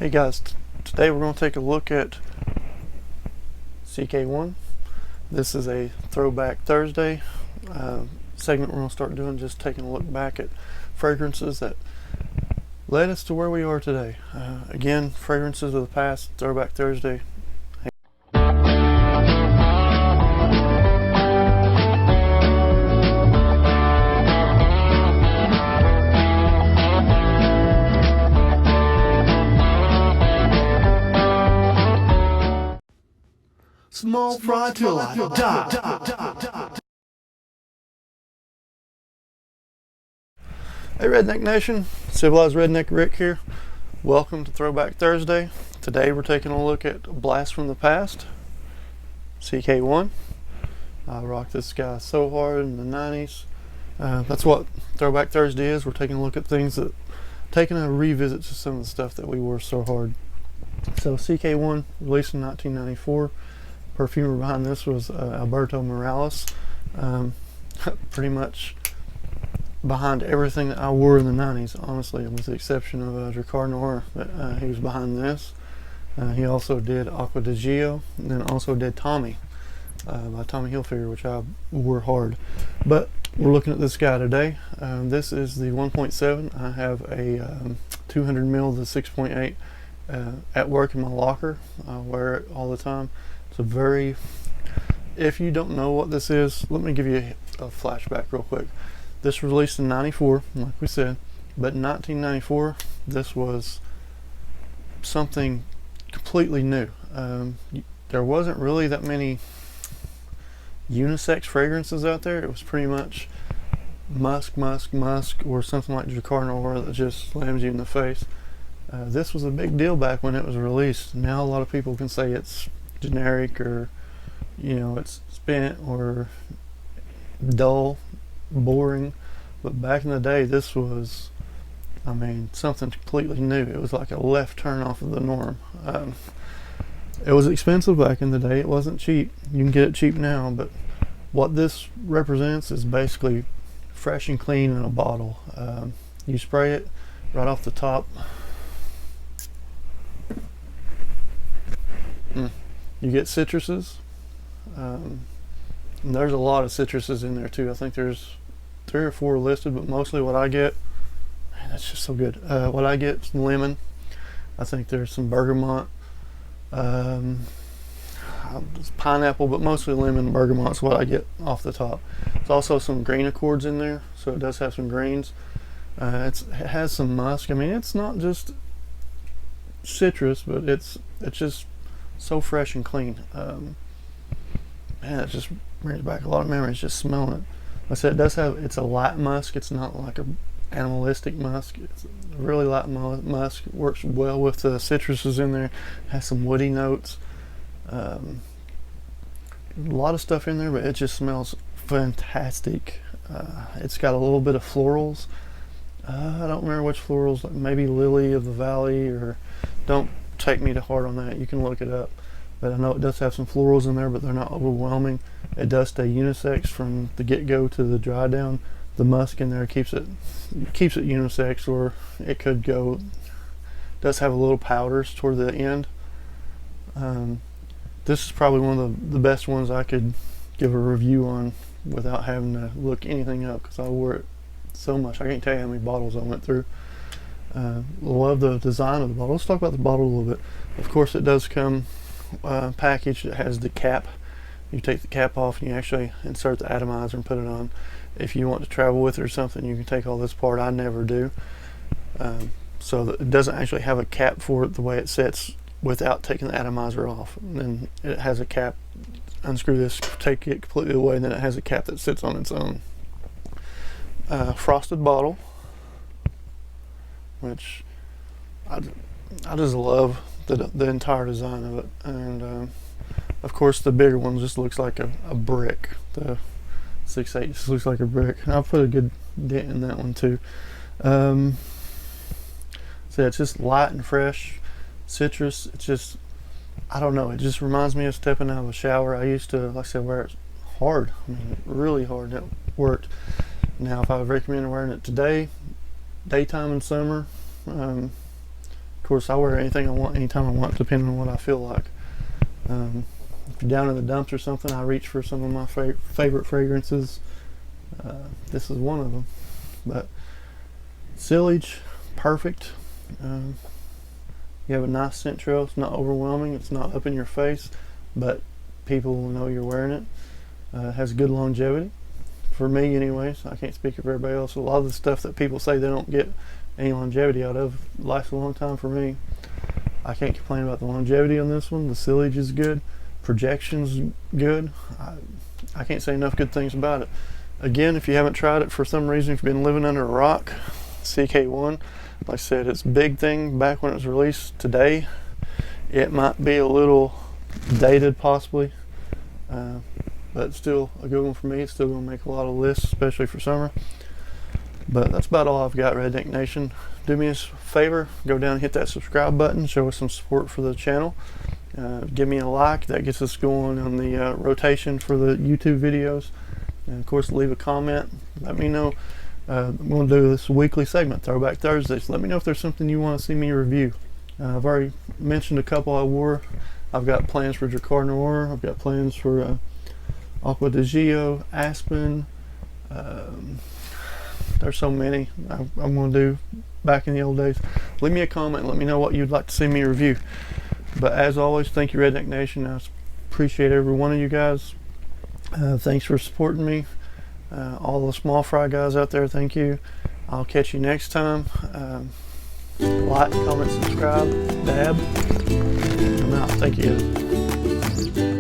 Hey guys, today we're going to take a look at CK1. This is a Throwback Thursday segment we're going to start doing, just taking a look back at fragrances that led us to where we are today. Again, fragrances of the past, Throwback Thursday. Small fry till I die. Hey Redneck Nation, Civilized Redneck Rick here. Welcome to Throwback Thursday. Today we're taking a look at Blast from the Past, CK1. I rocked this guy so hard in the 90s. That's what Throwback Thursday is. We're taking a look at things that, taking a revisit to some of the stuff that we wore so hard. So CK1, released in 1994. Perfumer behind this was Alberto Morales. Pretty much behind everything that I wore in the 90s, honestly, with the exception of Drakkar Noir. He was behind this. He also did Acqua di Gio, and then also did Tommy by Tommy Hilfiger, which I wore hard. But we're looking at this guy today. This is the 1.7. I have a 200 ml, the 6.8 at work in my locker. I wear it all the time. It's a very, if you don't know what this is, let me give you a flashback real quick. This was released in 94, like we said, but in 1994, this was something completely new. There wasn't really that many unisex fragrances out there. It was pretty much musk, or something like Drakkar Noir that just slams you in the face. This was a big deal back when it was released. Now a lot of people can say it's generic, or it's spent or dull, boring, but back in the day this was, something completely new. It was like a left turn off of the norm. It was expensive back in the day. It wasn't cheap. You can get it cheap now, but what this represents is basically fresh and clean in a bottle. You spray it right off the top. You get citruses. There's a lot of citruses in there too. I think there's 3 or 4 listed, but mostly what I get, man, that's just so good. What I get is lemon. I think there's some bergamot, it's pineapple, but mostly lemon and bergamot is what I get off the top. There's also some green accords in there, so it does have some greens. It has some musk. It's not just citrus, but it's just so fresh and clean. Man, it just brings back a lot of memories just smelling it. Like I said, it does have, it's a light musk. It's not like a animalistic musk. It's a really light musk. It works well with the citruses in there. It has some woody notes. A lot of stuff in there, but it just smells fantastic. It's got a little bit of florals. I don't remember which florals, like maybe Lily of the Valley, or don't take me to heart on that. You can look it up. But I know it does have some florals in there, but they're not overwhelming. It does stay unisex from the get-go to the dry down. The musk in there keeps it unisex, or it could go. It does have a little powders toward the end. This is probably one of the best ones I could give a review on without having to look anything up, because I wore it so much. I can't tell you how many bottles I went through. Love the design of the bottle. Let's talk about the bottle a little bit. Of course, it does come packaged. It has the cap. You take the cap off and you actually insert the atomizer and put it on. If you want to travel with it or something, you can take all this apart. I never do. So that it doesn't actually have a cap for it the way it sits without taking the atomizer off. And then it has a cap. Unscrew this, take it completely away, and then it has a cap that sits on its own. Frosted bottle, which I just love the entire design of it. And of course the bigger one just looks like a brick. The 6.8 just looks like a brick. And I'll put a good dent in that one too. So it's just light and fresh citrus. It's just, I don't know, it just reminds me of stepping out of a shower. I used to, like I said, wear it hard. Really hard. It worked. Now if I would recommend wearing it today, daytime and summer, of course, I wear anything I want, anytime I want, depending on what I feel like. If you're down in the dumps or something, I reach for some of my favorite fragrances. This is one of them. But Sillage, perfect. You have a nice scent trail. It's not overwhelming. It's not up in your face, but people will know you're wearing it. It has good longevity. For me, anyways. I can't speak for everybody else. A lot of the stuff that people say they don't get any longevity out of lasts a long time for me. I can't complain about the longevity on this one. The Sillage is good. Projection's good. I can't say enough good things about it. Again, if you haven't tried it for some reason, if you've been living under a rock, CK1, like I said, it's a big thing back when it was released. Today, it might be a little dated possibly, but still a good one for me. It's still going to make a lot of lists, especially for summer. But that's about all I've got, Redneck Nation. Do me a favor, go down and hit that subscribe button, show us some support for the channel. Give me a like, that gets us going on the rotation for the YouTube videos. And of course, leave a comment. Let me know. I'm going to do this weekly segment, Throwback Thursdays. Let me know if there's something you want to see me review. I've already mentioned a couple I wore. I've got plans for Drakkar Noir. I've got plans for Aqua di Gio, Aspen. There's so many I'm going to do back in the old days. Leave me a comment and let me know what you'd like to see me review. But as always, thank you, Redneck Nation. I appreciate every one of you guys. Thanks for supporting me. All the small fry guys out there, thank you. I'll catch you next time. Like, comment, subscribe, dab. I'm out. Thank you guys.